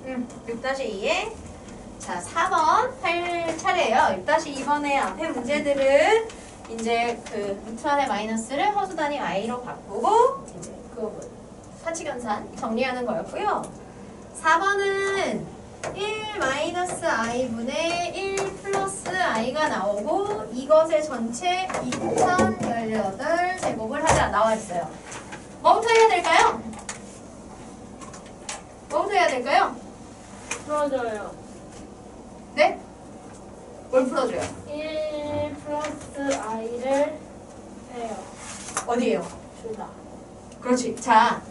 6-2에 자 4번 할 차례예요. 6-2번의 앞에 문제들은 이제 그 루트 안의 마이너스를 허수 단위 i로 바꾸고 이제 그 사칙연산 정리하는 거였고요. 4번은 1-i분의 1 플러스 i가 나오고 이것의 전체 2018 제곱을 하자 나와 있어요. 뭐부터 해야 될까요? 뭐부터 해야 될까요? 풀어줘요. 네? 뭘 풀어줘요? 1 플러스 i를 해요. 어디에요? 둘 다. 그렇지. 자,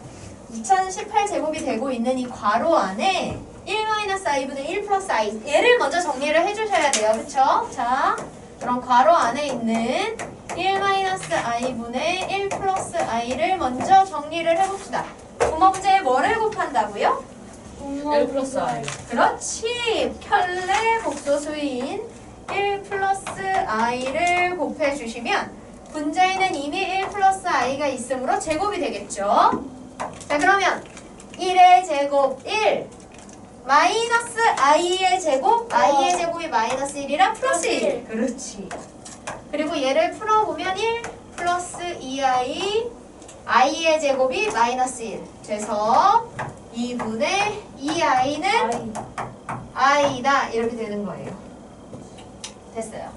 2018 제곱이 되고 있는 이 괄호 안에 1-i분의 1 플러스 i 얘를 먼저 정리를 해주셔야 돼요. 그쵸? 자, 그럼 괄호 안에 있는 1-i분의 1 플러스 i를 먼저 정리를 해봅시다. 구멍제에 뭐를 곱한다고요? 1 플러스 i. 그렇지. 켤레 복소수인 1 플러스 i를 곱해주시면 분자에는 이미 1 플러스 i가 있으므로 제곱이 되겠죠. 자, 그러면 1의 제곱 1 마이너스 i의 제곱 i의 제곱이 마이너스 1이라 플러스 1. 그렇지. 그리고 얘를 풀어보면 1 플러스 2i i의 제곱이 마이너스 1 돼서 2분의 2i는 i다 이렇게 되는 거예요. 됐어요.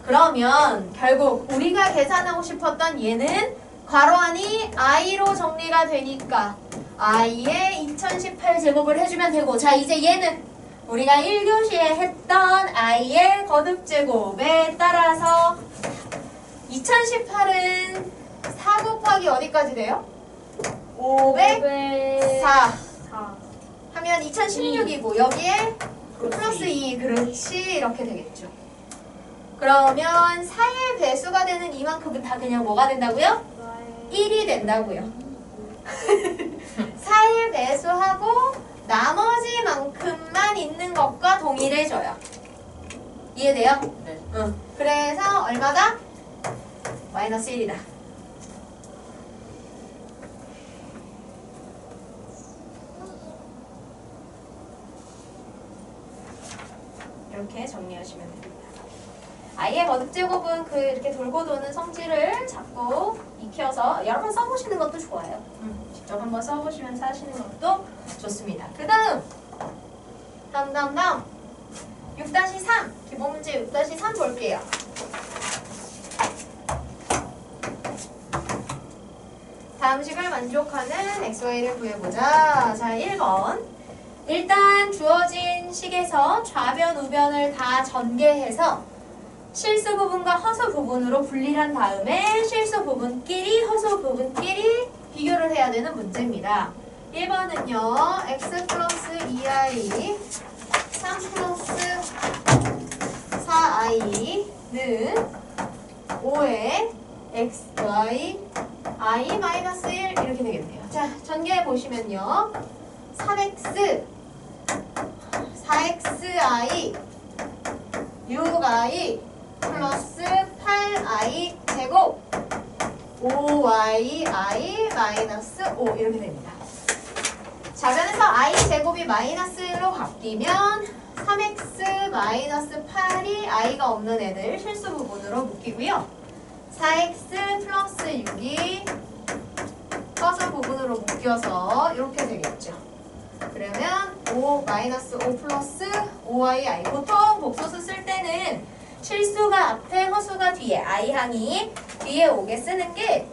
그러면 결국 우리가 계산하고 싶었던 얘는 괄호 안이 i로 정리가 되니까 i의 2018 제곱을 해주면 되고, 자 이제 얘는 우리가 1교시에 했던 i의 거듭 제곱에 따라서 2018은 4 곱하기 어디까지 돼요? 504 하면 2016이고 여기에 플러스 2 그렇지 이렇게 되겠죠. 그러면 4의 배수가 되는 이만큼은 다 그냥 뭐가 된다고요? 1이 된다고요. 4의 배수하고 나머지만큼만 있는 것과 동일해져요. 이해돼요? 네. 응. 그래서 얼마다? 마이너스 1이다. 이렇게 정리하시면 됩니다. i의 거듭제곱은 그 이렇게 돌고 도는 성질을 자꾸 익혀서 여러 번 써보시는 것도 좋아요. 직접 한번 써보시면서 하시는 것도 좋습니다. 그 다음 6-3 기본 문제 6-3 볼게요. 다음 식을 만족하는 xy를 구해보자. 자 1번 일단 주어진 식에서 좌변 우변을 다 전개해서 실수 부분과 허수 부분으로 분리한 다음에 실수 부분끼리 허수 부분끼리 비교를 해야 되는 문제입니다. 1번은요. x 플러스 2i 3 플러스 4i는 5에 xy i 마이너스 1 이렇게 되겠네요. 자 전개해 보시면요. 3x 4xi 6i 플러스 8i 제곱 5yi 마이너스 5 이렇게 됩니다. 좌변에서 i 제곱이 마이너스 1로 바뀌면 3x 마이너스 8이 i가 없는 애들 실수 부분으로 묶이고요. 4x 플러스 6이 허수 부분으로 묶여서 이렇게 되겠죠. 그러면 5 마이너스 5 플러스 5i 보통 복소수 쓸 때는 실수가 앞에 허수가 뒤에 i항이 뒤에 오게 쓰는 게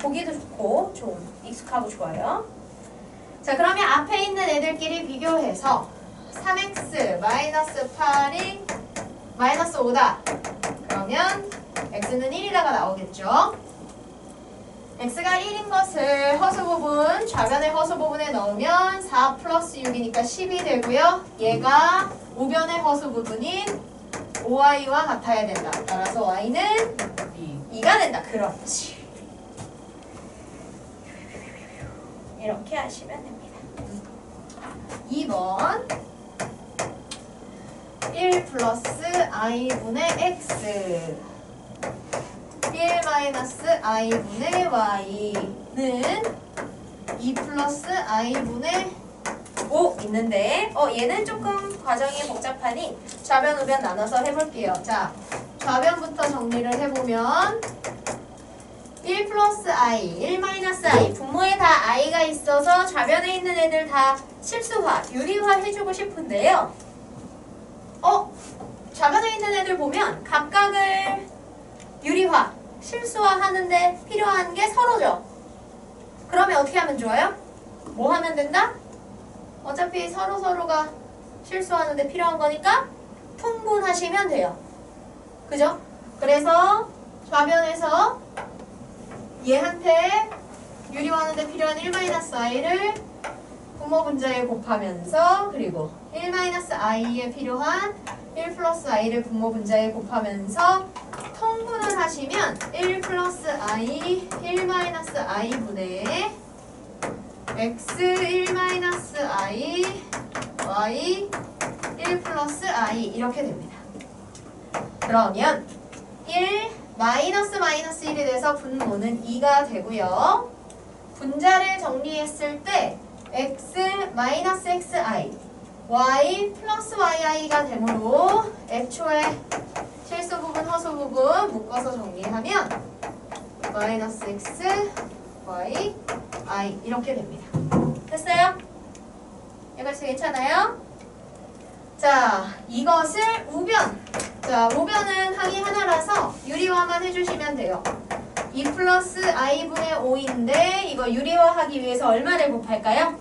보기도 좋고 좀 익숙하고 좋아요. 자 그러면 앞에 있는 애들끼리 비교해서 3x 마이너스 8이 마이너스 5다. 그러면 x는 1이다가 나오겠죠. x가 1인 것을 허수 부분, 좌변의 허수 부분에 넣으면 4 플러스 6이니까 10이 되고요. 얘가 우변의 허수 부분인 5i와 같아야 된다. 따라서 y는 2가 된다. 그렇지. 이렇게 하시면 됩니다. 2번 1 플러스 i분의 x 1 마이너스 i분의 y는 2 플러스 i분의 5 있는데 얘는 조금 과정이 복잡하니 좌변, 우변 나눠서 해볼게요. 자, 좌변부터 정리를 해보면 1 플러스 i, 1 마이너스 i 분모에 다 i가 있어서 좌변에 있는 애들 다 실수화, 유리화 해주고 싶은데요. 좌변에 있는 애들 보면 각각을 유리화, 실수화 하는데 필요한 게 서로죠. 그러면 어떻게 하면 좋아요? 뭐 하면 된다? 어차피 서로가 실수하는데 필요한 거니까 통분하시면 돼요. 그죠? 그래서 좌변에서 얘한테 유리화하는데 필요한 1-i를 분모 분자에 곱하면서 그리고 1-i에 필요한 1 플러스 i를 분모 분자에 곱하면서 통분을 하시면 1 플러스 i, 1 마이너스 i 분의 x 1 마이너스 i, y 1 플러스 i 이렇게 됩니다. 그러면 1 마이너스 1이 돼서 분모는 2가 되고요. 분자를 정리했을 때 x 마이너스 xi, y 플러스 yi가 되므로 애초에 실수 부분, 허수 부분 묶어서 정리하면 마이너스 x, y, i 이렇게 됩니다. 됐어요? 여기까지 괜찮아요? 자, 이것을 우변. 자, 우변은 항이 하나라서 유리화만 해주시면 돼요. 2 플러스 i분의 5인데 이거 유리화하기 위해서 얼마를 곱할까요?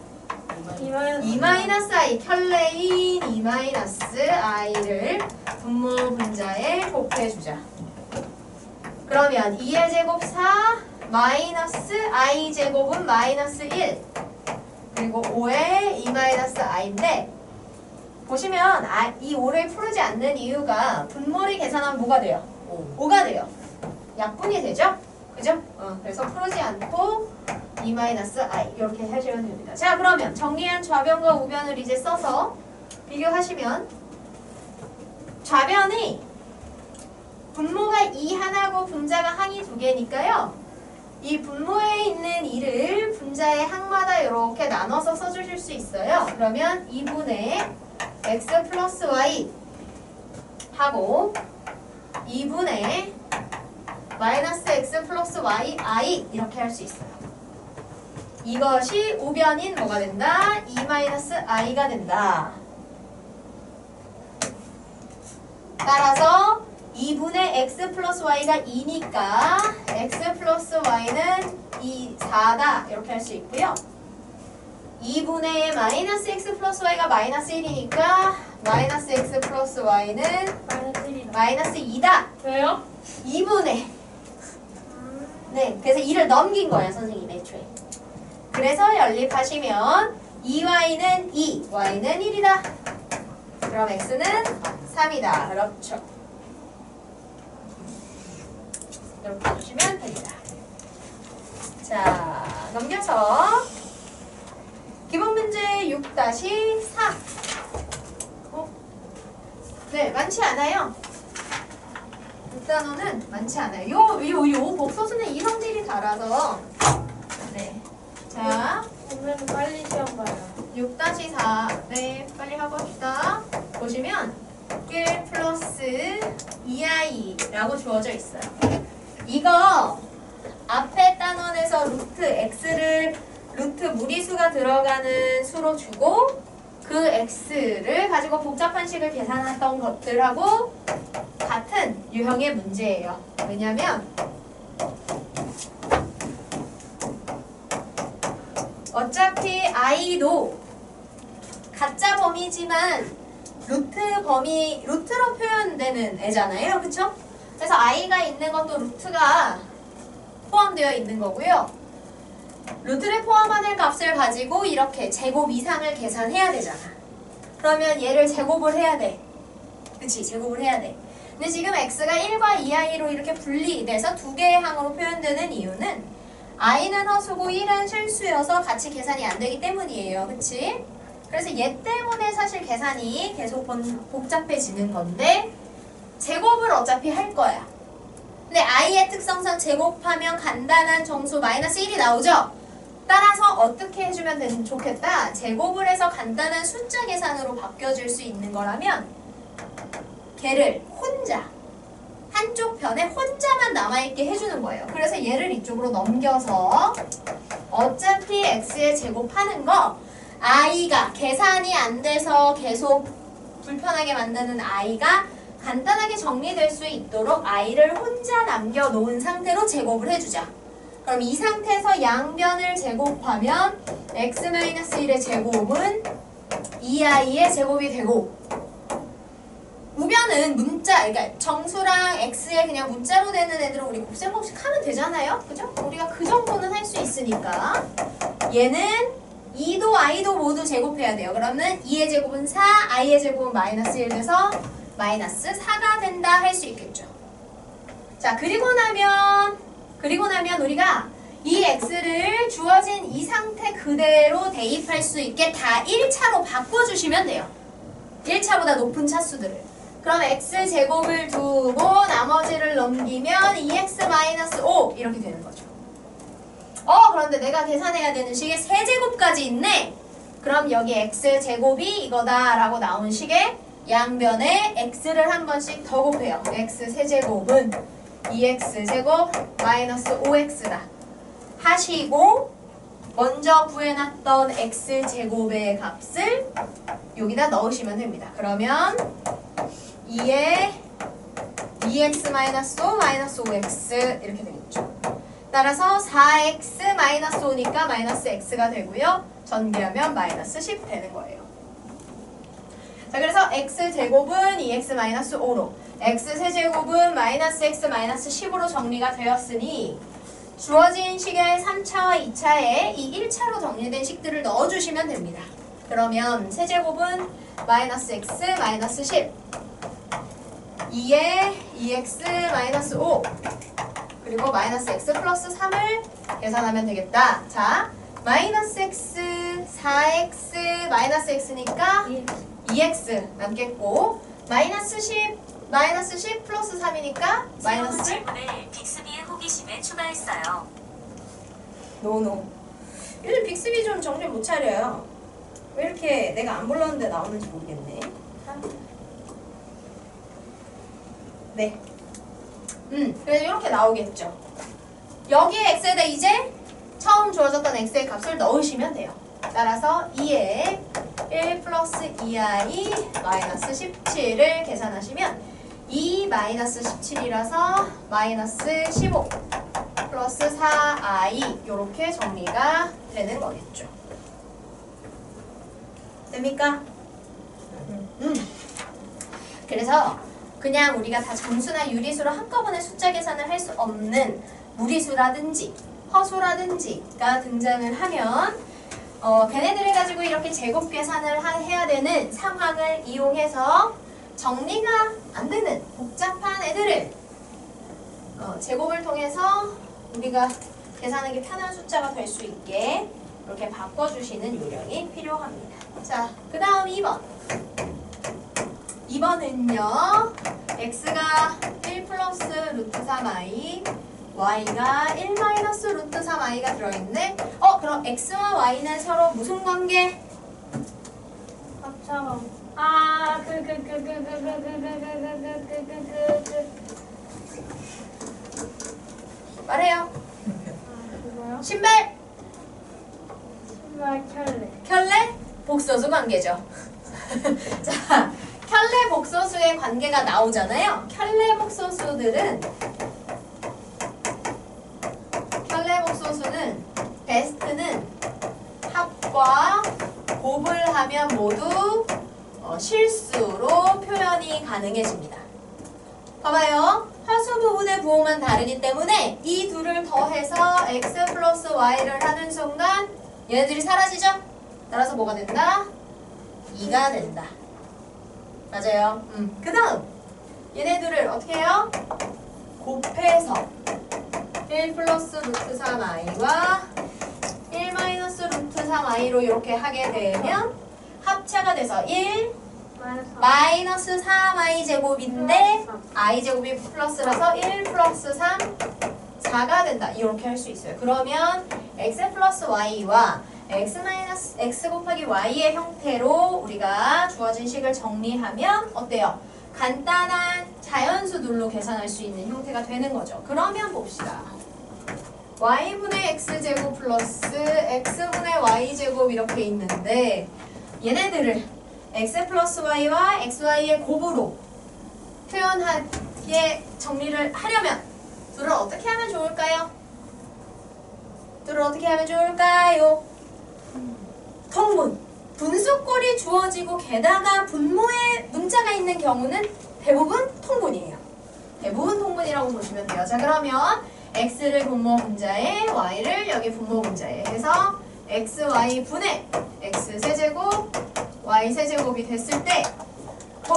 2 마이너스 i, 켤레인 2 마이너스 i를 분모 분자에 곱해주자. 그러면 2의 제곱 4 마이너스 i 제곱은 마이너스 1 그리고 5에 2 마이너스 i인데 보시면 이 5를 풀지 않는 이유가 분모를 계산하면 뭐가 돼요? 5가 돼요. 약분이 되죠? 그죠? 그래서 풀지 않고 2-i 이렇게 해주면 됩니다. 자, 그러면 정리한 좌변과 우변을 이제 써서 비교하시면 좌변이 분모가 2 하나고 분자가 항이 2개니까요. 이 분모에 있는 2를 분자의 항마다 이렇게 나눠서 써주실 수 있어요. 그러면 2분의 x 플러스 y 하고 2분의 마이너스 x 플러스 y i 이렇게 할 수 있어요. 이것이 우변인 뭐가 된다? 2-i가 된다. 따라서 2분의 x 플러스 y가 2니까 x 플러스 y는 4다 이렇게 할 수 있고요. 2분의 마이너스 x 플러스 y가 마이너스 1이니까 마이너스 x 플러스 y는 마이너스 2다. 왜요? 2분의 네, 그래서 2를 넘긴 거예요, 선생님 애초에. 그래서 연립하시면 2y는 2, y는 1이다. 그럼 x는 3이다. 그렇죠. 이렇게 해주시면 됩니다. 자, 넘겨서 기본 문제 6-4. 네, 많지 않아요. 6단원은 많지 않아요. 요 복소수는 이 성질이 달아서. 네. 자, 오늘은 빨리 시험 봐요. 6-4. 네, 빨리 하고 합시다. 보시면 1 플러스 2i라고 주어져 있어요. 이거 앞에 단원에서 루트 x를 루트 무리수가 들어가는 수로 주고 그 x를 가지고 복잡한 식을 계산했던 것들하고 같은 유형의 문제예요. 왜냐면 어차피 i도 가짜 범위지만 루트로 표현되는 애잖아요. 그쵸? 그래서 i가 있는 것도 루트가 포함되어 있는 거고요. 루트를 포함하는 값을 가지고 이렇게 제곱 이상을 계산해야 되잖아. 그러면 얘를 제곱을 해야 돼. 그치? 제곱을 해야 돼. 근데 지금 x가 1과 2i로 이렇게 분리돼서 두 개의 항으로 표현되는 이유는 i는 허수고 1은 실수여서 같이 계산이 안 되기 때문이에요. 그치? 그래서 얘 때문에 사실 계산이 계속 복잡해지는 건데 제곱을 어차피 할 거야. 근데 i의 특성상 제곱하면 간단한 정수 마이너스 1이 나오죠? 따라서 어떻게 해주면 좋겠다? 제곱을 해서 간단한 숫자 계산으로 바뀌어질 수 있는 거라면 걔를 혼자 한쪽 편에 혼자만 남아있게 해주는 거예요. 그래서 얘를 이쪽으로 넘겨서 어차피 x의 제곱하는 거 i가 계산이 안 돼서 계속 불편하게 만드는 i가 간단하게 정리될 수 있도록 i를 혼자 남겨놓은 상태로 제곱을 해주자. 그럼 이 상태에서 양변을 제곱하면 x-1의 제곱은 2i의 제곱이 되고 우변은 문자, 그러니까 정수랑 x에 그냥 문자로 되는 애들은 우리 곱셈법칙 하면 되잖아요? 그죠? 우리가 그 정도는 할 수 있으니까 얘는 2도 i도 모두 제곱해야 돼요. 그러면 2의 제곱은 4, i의 제곱은 마이너스 1 돼서 마이너스 4가 된다 할 수 있겠죠. 자, 그리고 나면 우리가 이 x를 주어진 이 상태 그대로 대입할 수 있게 다 1차로 바꿔주시면 돼요. 1차보다 높은 차수들을. 그럼 x제곱을 두고 나머지를 넘기면 2x-5 이렇게 되는 거죠. 그런데 내가 계산해야 되는 식에 세제곱까지 있네? 그럼 여기 x제곱이 이거다 라고 나온 식에 양변에 x를 한 번씩 더 곱해요. x 세제곱은 2x제곱 마이너스 5x다 하시고 먼저 구해놨던 x제곱의 값을 여기다 넣으시면 됩니다. 그러면 2에 2x-5 마이너스 5x 이렇게 되겠죠. 따라서 4x-5니까 마이너스 x가 되고요. 전개하면 마이너스 10 되는 거예요. 자, 그래서 x제곱은 2x-5로 x세제곱은 마이너스 x 마이너스 10으로 정리가 되었으니 주어진 식의 3차와 2차에 이 1차로 정리된 식들을 넣어주시면 됩니다. 그러면 세제곱은 마이너스 x 마이너스 10 2에 2x 마이너스 5 그리고 마이너스 x 플러스 3을 계산하면 되겠다. 자, 마이너스 x 4x 마이너스 x니까 2x 남겠고 마이너스 10 플러스 3이니까 마이너스 질문을 빅스비의 호기심에 추가했어요. 노노. 요즘 빅스비 좀 정신 못 차려요. 왜 이렇게 내가 안 불렀는데 나오는지 모르겠네. 네. 그래서 이렇게 나오겠죠. 여기에 x에다 이제 처음 주어졌던 x의 값을 넣으시면 돼요. 따라서 2에 1 플러스 2i 마이너스 17을 계산하시면 2 마이너스 17이라서 마이너스 15 플러스 4i 이렇게 정리가 되는 거겠죠. 됩니까? 그래서 그냥 우리가 다 정수나 유리수로 한꺼번에 숫자 계산을 할 수 없는 무리수라든지 허수라든지가 등장을 하면 걔네들을 가지고 이렇게 제곱 계산을 해야 되는 상황을 이용해서 정리가 안 되는 복잡한 애들을 제곱을 통해서 우리가 계산하기 편한 숫자가 될 수 있게 이렇게 바꿔주시는 요령이 필요합니다. 자, 그 다음 2번. 2번은요. x가 1 플러스 루트 3i y가 1 마이너스 루트 3i가 들어있네. 그럼 x와 y는 서로 무슨 관계? 합처럼. 말해요. 그거요? 신발, 신발 켤레. 켤레, 복소수 관계죠. 자, 켤레 복소수의 관계가 나오잖아요. 켤레 복소수는 베스트는 합과 곱을 하면 모두 실수로 표현이 가능해집니다. 봐봐요. 화수 부분의 부호만 다르기 때문에 이 둘을 더해서 x 플러스 y를 하는 순간 얘네들이 사라지죠? 따라서 뭐가 된다? 2가 된다. 맞아요. 그 다음 얘네들을 어떻게 해요? 곱해서 1 플러스 루트 3i와 1 마이너스 루트 3i로 이렇게 하게 되면 합차가 돼서 1 마이너스 3i 제곱인데 i 제곱이 플러스라서 1 플러스 3 4가 된다. 이렇게 할 수 있어요. 그러면 x 플러스 y와 x 마이너스 x 곱하기 y의 형태로 우리가 주어진 식을 정리하면 어때요? 간단한 자연수들로 계산할 수 있는 형태가 되는 거죠. 그러면 봅시다. y분의 x제곱 플러스 x분의 y제곱 이렇게 있는데 얘네들을 x 플러스 y와 xy의 곱으로 표현하게 정리를 하려면 둘을 어떻게 하면 좋을까요? 둘을 어떻게 하면 좋을까요? 통분, 분수꼴이 주어지고 게다가 분모에 문자가 있는 경우는 대부분 통분이에요. 대부분 통분이라고 보시면 돼요. 자, 그러면 x를 분모 문자에 y를 여기 분모 문자에 해서 xy 분의 x 세제곱 y 세제곱이 됐을 때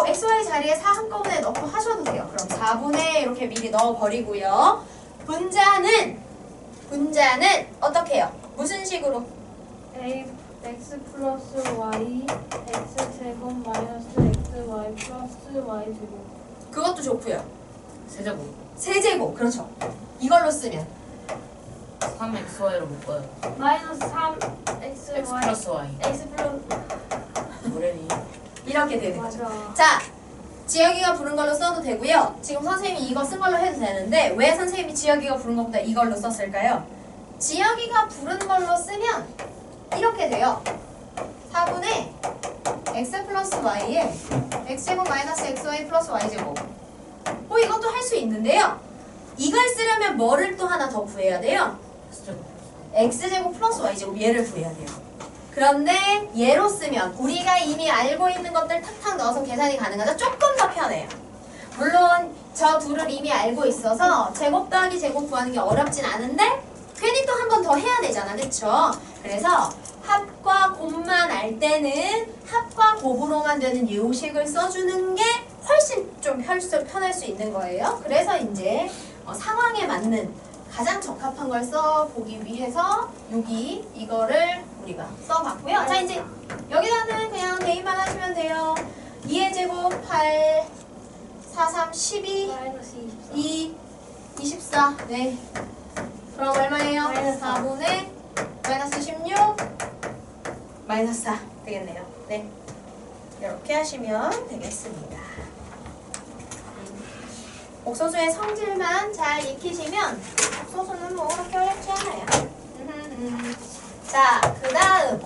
xy 자리에 4 한꺼번에 넣고 하셔도 돼요. 그럼 4분의 이렇게 미리 넣어버리고요. 분자는 어떻게 해요? 무슨 식으로? x 플러스 y x 제곱 마이너스 x y 플러스 y 제곱. 그것도 좋고요. 세제곱 세제곱, 그렇죠. 이걸로 쓰면 3xy로 묶어요. 마이너스 3 x x y 플러스 y x 플러스 뭐래니? 이렇게 되는 거죠. 맞아. 자, 지혁이가 부른 걸로 써도 되고요. 지금 선생님이 이거 쓴 걸로 해도 되는데 왜 선생님이 지혁이가 부른 것보다 이걸로 썼을까요? 지혁이가 부른 걸로 쓰면 이렇게 돼요. 4분의 x 플러스 y에 x제곱 마이너스 xy 플러스 y제곱. 이것도 할 수 있는데요. 이걸 쓰려면 뭐를 또 하나 더 구해야 돼요? x제곱 플러스 y제곱 얘를 구해야 돼요. 그런데 얘로 쓰면 우리가 이미 알고 있는 것들 탁탁 넣어서 계산이 가능하죠? 조금 더 편해요. 물론 저 둘을 이미 알고 있어서 제곱 더하기 제곱 구하는 게 어렵진 않은데 괜히 또 한 번 더 해야 되잖아, 그쵸? 그래서 합과 곱만 알 때는 합과 곱으로만 되는 요식을 써주는 게 훨씬 좀 편할 수 있는 거예요. 그래서 이제 상황에 맞는 가장 적합한 걸 써보기 위해서 여기 이거를 우리가 써봤고요. 자, 이제 여기다는 그냥 대입만 하시면 돼요. 2의 제곱 8, 4, 3, 12, 마이너스 24. 2, 24. 네. 그럼 얼마예요? 마이너스 4. 4분의 마이너스 16, 마이너스 4 되겠네요. 네. 이렇게 하시면 되겠습니다. 복소수의 성질만 잘 익히시면 복소수는 뭐 그렇게 어렵지 않아요. 자, 그 다음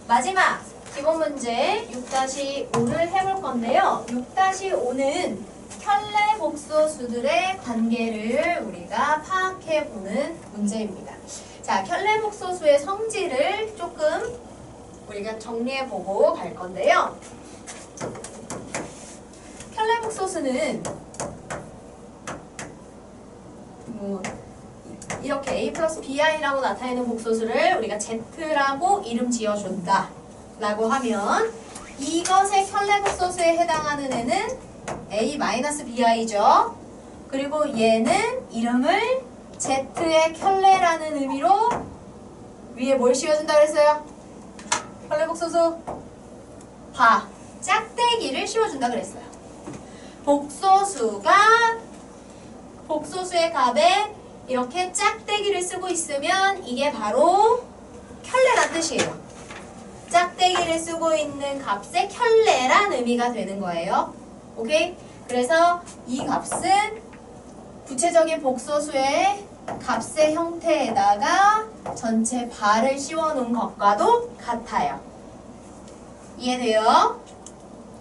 마지막 기본 문제 6-5를 해볼 건데요. 6-5는 켤레 복소수들의 관계를 우리가 파악해보는 문제입니다. 자, 켤레 복소수의 성질을 조금 우리가 정리해보고 갈 건데요. 켤레 복소수는 이렇게 a 플러스 bi라고 나타내는 복소수를 우리가 z라고 이름 지어준다 라고 하면 이것의 켤레 복소수에 해당하는 애는 a 마이너스 bi죠. 그리고 얘는 이름을 z의 켤레라는 의미로 위에 뭘 씌워준다 그랬어요? 켤레 복소수 바, 짝대기를 씌워준다 그랬어요. 복소수의 값에 이렇게 짝대기를 쓰고 있으면 이게 바로 켤레란 뜻이에요. 짝대기를 쓰고 있는 값의 켤레란 의미가 되는 거예요. 오케이? 그래서 이 값은 구체적인 복소수의 값의 형태에다가 전체 바를 씌워놓은 것과도 같아요. 이해돼요?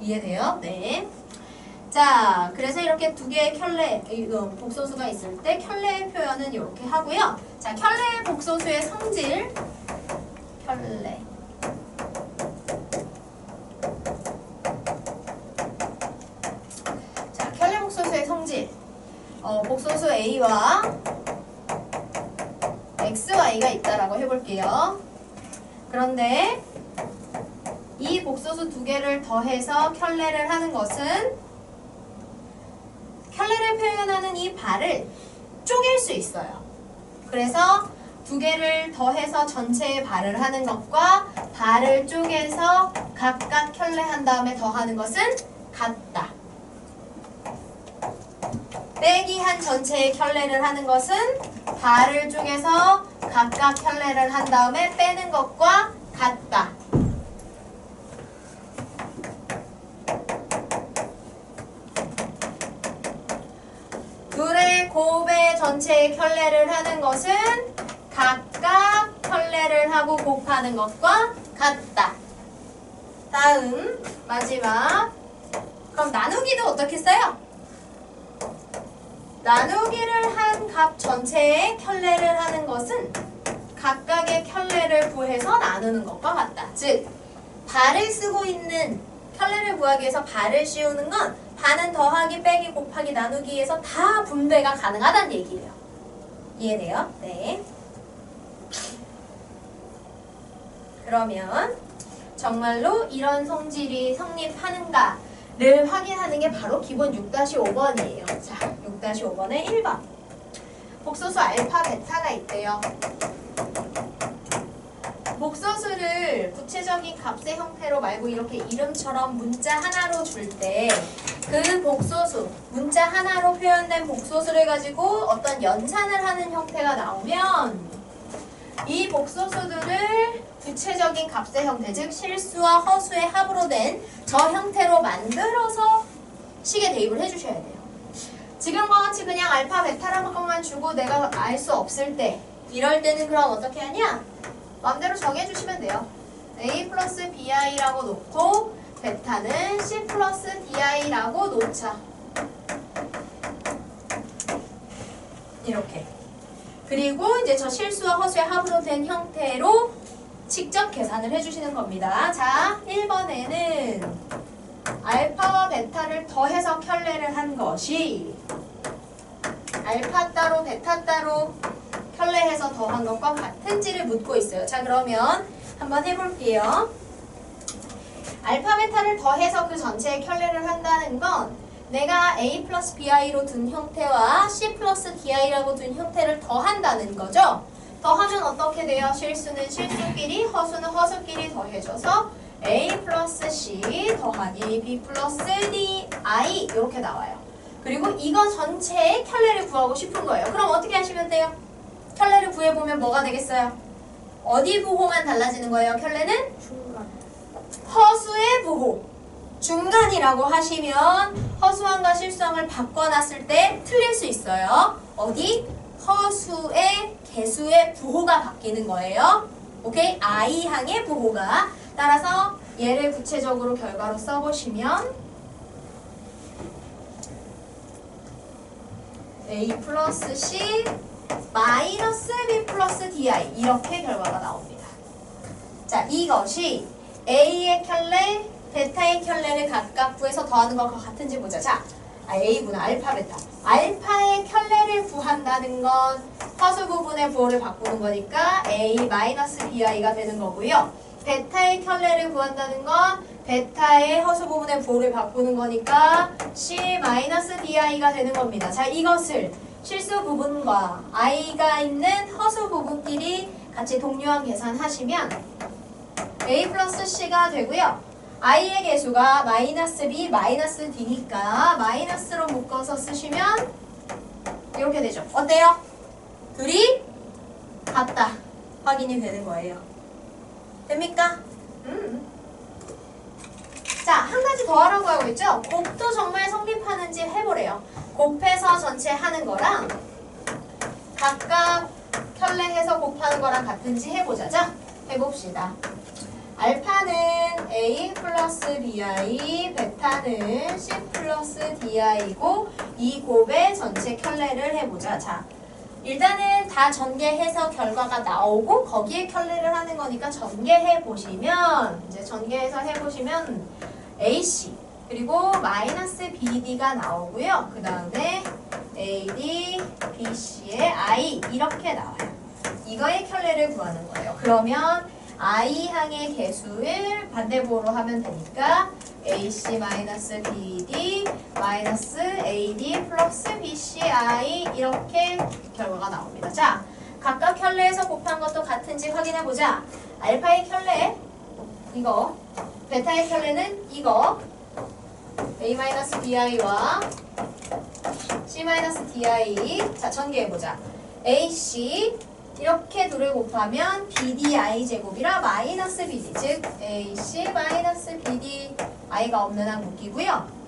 이해돼요? 네. 자, 그래서 이렇게 두 개의 켤레, 복소수가 있을 때 켤레의 표현은 이렇게 하고요. 자, 켤레 복소수의 성질, 켤레. 자, 켤레 복소수의 성질. 복소수 A와 XY가 있다라고 해볼게요. 그런데 이 복소수 두 개를 더해서 켤레를 하는 것은 켤레를 표현하는 이 발을 쪼갤 수 있어요. 그래서 두 개를 더해서 전체의 발을 하는 것과 발을 쪼개서 각각 켤레 한 다음에 더하는 것은 같다. 빼기 한 전체의 켤레를 하는 것은 발을 쪼개서 각각 켤레를 한 다음에 빼는 것과 같다. 둘의 곱의 전체의 켤레를 하는 것은 각각 켤레를 하고 곱하는 것과 같다. 다음 마지막. 그럼 나누기도 어떻게 써요? 나누기를 한 값 전체의 켤레를 하는 것은 각각의 켤레를 구해서 나누는 것과 같다. 즉 발을 쓰고 있는 켤레를 구하기 위해서 발을 씌우는 건 반은 더하기, 빼기, 곱하기, 나누기에서 다 분배가 가능하다는 얘기예요. 이해돼요? 네. 그러면 정말로 이런 성질이 성립하는가를 확인하는 게 바로 기본 6-5번이에요. 자, 6-5번의 1번. 복소수 알파, 베타가 있대요. 복소수를 구체적인 값의 형태로 말고 이렇게 이름처럼 문자 하나로 줄 때 그 복소수, 문자 하나로 표현된 복소수를 가지고 어떤 연산을 하는 형태가 나오면 이 복소수들을 구체적인 값의 형태, 즉 실수와 허수의 합으로 된 저 형태로 만들어서 식에 대입을 해주셔야 돼요. 지금과 같이 그냥 알파, 베타라는 것만 주고 내가 알 수 없을 때, 이럴 때는 그럼 어떻게 하냐? 마음대로 정해주시면 돼요. A 플러스 BI라고 놓고 베타는 C 플러스 DI라고 놓자. 이렇게. 그리고 이제 저 실수와 허수의 합으로 된 형태로 직접 계산을 해주시는 겁니다. 자, 1번에는 알파와 베타를 더해서 켤레를 한 것이 알파 따로 베타 따로 켤레해서 더한 것과 같은지를 묻고 있어요. 자, 그러면 한번 해볼게요. 알파 베타를 더해서 그 전체의 켤레를 한다는 건 내가 A 플러스 BI로 둔 형태와 C 플러스 DI라고 둔 형태를 더한다는 거죠. 더하면 어떻게 돼요? 실수는 실수끼리, 허수는 허수끼리 더해줘서 A 플러스 C 더하기 B 플러스 DI 이렇게 나와요. 그리고 이거 전체의 켤레를 구하고 싶은 거예요. 그럼 어떻게 하시면 돼요? 켤레를 구해보면 뭐가 되겠어요? 어디 부호만 달라지는 거예요? 켤레는? 중간. 허수의 부호. 중간이라고 하시면 허수함과 실수함을 바꿔놨을 때 틀릴 수 있어요. 어디? 허수의 개수의 부호가 바뀌는 거예요. 오케이? I항의 부호가. 따라서 얘를 구체적으로 결과로 써보시면 A 플러스 C 마이너스 B 플러스 DI 이렇게 결과가 나옵니다. 자, 이것이 A의 켤레, 베타의 켤레를 각각 구해서 더하는 것과 같은지 보자. 자, A구나. 알파, 베타. 알파의 켤레를 구한다는 건 허수 부분의 부호를 바꾸는 거니까 A 마이너스 BI가 되는 거고요. 베타의 켤레를 구한다는 건 베타의 허수 부분의 부호를 바꾸는 거니까 C 마이너스 DI가 되는 겁니다. 자, 이것을 실수 부분과 I가 있는 허수 부분끼리 같이 동료한 계산하시면 A 플러스 C가 되고요. I의 개수가 마이너스 B, 마이너스 D니까 마이너스로 묶어서 쓰시면 이렇게 되죠. 어때요? 둘이 같다. 확인이 되는 거예요. 됩니까? 자, 한 가지 더 하라고 하고 있죠? 곱도 정말 성립하는지 해보래요. 곱해서 전체 하는 거랑 각각 켤레해서 곱하는 거랑 같은지 해보자. 자, 해봅시다. 알파는 A 플러스 BI, 베타는 C 플러스 DI이고 이 곱의 전체 켤레를 해보자. 자, 일단은 다 전개해서 결과가 나오고 거기에 켤레를 하는 거니까 전개해보시면 이제 전개해서 해보시면 AC 그리고 마이너스 BD가 나오고요. 그 다음에 AD, BC의 I 이렇게 나와요. 이거의 켤레를 구하는 거예요. 그러면 I항의 개수를 반대부호로 하면 되니까 AC-BD AD 플러스 BCI 이렇게 결과가 나옵니다. 자, 각각 켤레에서 곱한 것도 같은지 확인해보자. 알파의 켤레 이거, 베타의 켤레는 이거 A-BI와 C-DI 자, 전개해보자. AC 이렇게 둘을 곱하면 BDI 제곱이라 마이너스 BD, 즉 AC 마이너스 BD, I가 없는 한 묶이고요.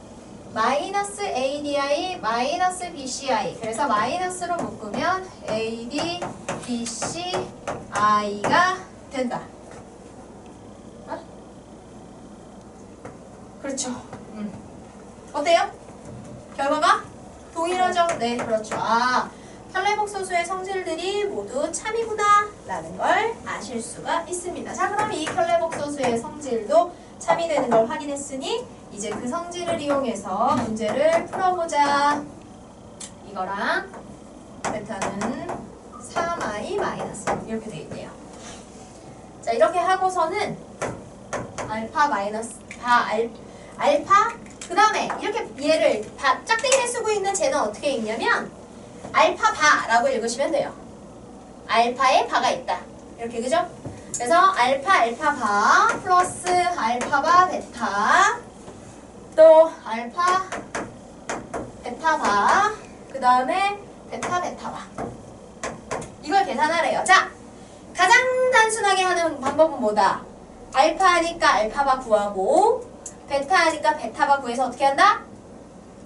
마이너스 ADI 마이너스 BCI, 그래서 마이너스로 묶으면 AD, BC, I가 된다. 그렇죠. 어때요? 결과가 동일하죠? 네, 그렇죠. 아, 켤레복소수의 성질들이 모두 참이구나 라는 걸 아실 수가 있습니다. 자, 그럼 이 켤레복소수의 성질도 참이 되는 걸 확인했으니 이제 그 성질을 이용해서 문제를 풀어보자. 이거랑 베타는 3i 마이너스 이렇게 되겠네요. 자, 이렇게 하고서는 알파 마이너스 알파 그 다음에 이렇게 얘를 짝대기를 쓰고 있는 쟤는 어떻게 읽냐면 알파 바라고 읽으시면 돼요. 알파에 바가 있다. 이렇게 그죠? 그래서 알파 바 플러스 알파 바 베타 또 알파 베타 바 그 다음에 베타 바 이걸 계산하래요. 자, 가장 단순하게 하는 방법은 뭐다? 알파니까 알파 바 구하고 베타니까 베타 바 구해서 어떻게 한다?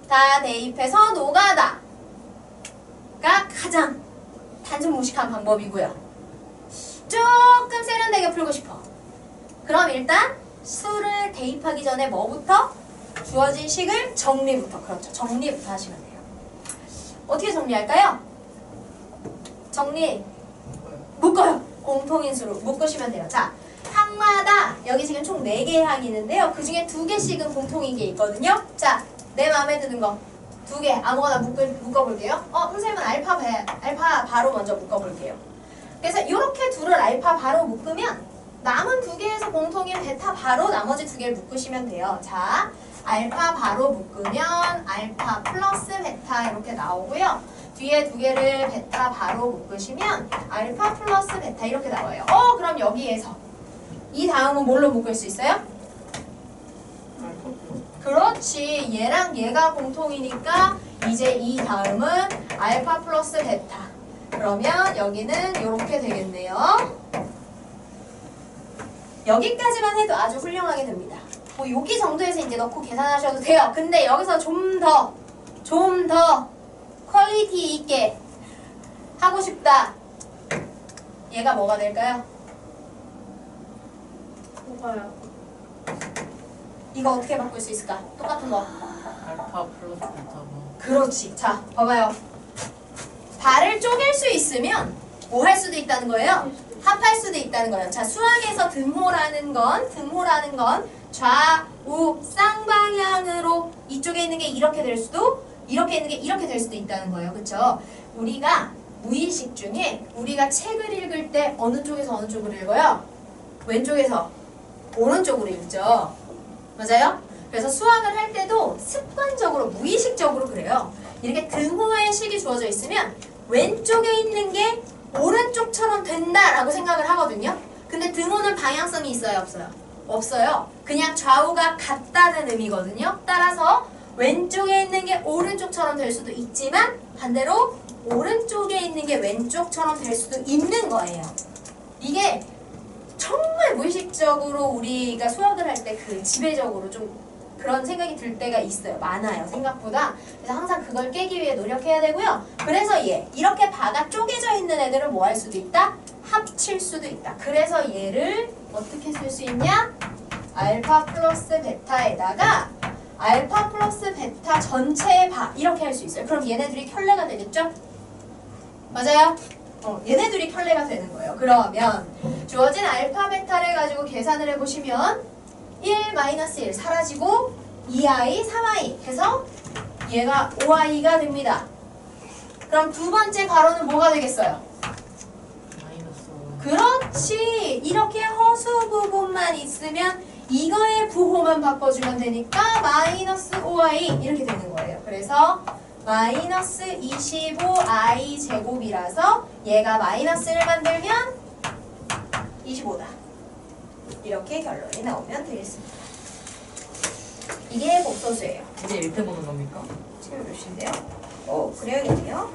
다 대입해서 노가다 가 가장 단순 무식한 방법이고요. 조금 세련되게 풀고 싶어. 그럼 일단 수를 대입하기 전에 뭐부터? 주어진 식을 정리부터. 그렇죠. 정리부터 하시면 돼요. 어떻게 정리할까요? 정리 묶어요. 공통인수로 묶으시면 돼요. 자, 항마다 여기 지금 총 4개의 항이 있는데요. 그 중에 2개씩은 공통인 게 있거든요. 자, 내 마음에 드는 거 2개 아무거나 묶어볼게요. 선생님은 알파 바로 먼저 묶어볼게요. 그래서 이렇게 둘을 알파 바로 묶으면 남은 2개에서 공통인 베타 바로 나머지 2개를 묶으시면 돼요. 자, 알파 바로 묶으면 알파 플러스 베타 이렇게 나오고요. 뒤에 2개를 베타 바로 묶으시면 알파 플러스 베타 이렇게 나와요. 그럼 여기에서 이 다음은 뭘로 묶을 수 있어요? 그렇지. 얘랑 얘가 공통이니까 이제 이 다음은 알파 플러스 베타. 그러면 여기는 이렇게 되겠네요. 여기까지만 해도 아주 훌륭하게 됩니다. 뭐 여기 정도에서 이제 넣고 계산하셔도 돼요. 근데 여기서 좀 더 퀄리티 있게 하고 싶다. 얘가 뭐가 될까요? 뭐가요? 이거 어떻게 바꿀 수 있을까? 똑같은 거. 알파 플러스 베타. 그렇지. 자, 봐봐요. 발을 쪼갤 수 있으면 뭐 할 수도 있다는 거예요? 합할 수도 있다는 거예요. 자, 수학에서 등호라는 건 좌우 쌍방향으로 이쪽에 있는 게 이렇게 될 수도 이렇게 있는 게 이렇게 될 수도 있다는 거예요. 그렇죠? 우리가 무의식 중에 우리가 책을 읽을 때 어느 쪽에서 어느 쪽으로 읽어요? 왼쪽에서 오른쪽으로 읽죠. 맞아요? 그래서 수학을 할 때도 습관적으로 무의식적으로 그래요. 이렇게 등호의 식이 주어져 있으면 왼쪽에 있는 게 오른쪽처럼 된다라고 생각을 하거든요. 근데 등호는 방향성이 있어요? 없어요? 없어요. 그냥 좌우가 같다는 의미거든요. 따라서 왼쪽에 있는 게 오른쪽처럼 될 수도 있지만 반대로 오른쪽에 있는 게 왼쪽처럼 될 수도 있는 거예요. 이게 정말 무의식적으로 우리가 수학을 할 때 그 지배적으로 좀 그런 생각이 들 때가 있어요. 많아요. 생각보다. 그래서 항상 그걸 깨기 위해 노력해야 되고요. 그래서 이렇게 바가 쪼개져 있는 애들은 뭐 할 수도 있다? 합칠 수도 있다. 그래서 얘를 어떻게 쓸 수 있냐? 알파 플러스 베타에다가 알파 플러스 베타 전체의 바 이렇게 할 수 있어요. 그럼 얘네들이 켤레가 되겠죠? 맞아요? 얘네들이 켤레가 되는 거예요. 그러면 주어진 알파 베타를 가지고 계산을 해보시면 1-1 사라지고 2i, 3i 해서 얘가 5i가 됩니다. 그럼 두 번째 가로는 뭐가 되겠어요? 마이너스 5. 그렇지. 이렇게 허수 부분만 있으면 이거의 부호만 바꿔주면 되니까 마이너스 5i 이렇게 되는 거예요. 그래서 마이너스 25i 제곱이라서 얘가 마이너스를 만들면 25다. 이렇게 결론이 나오면 되겠습니다. 이게 복소수예요. 이제 1태 보는 겁니까? 지금 몇 시인데요? 그래야겠네요.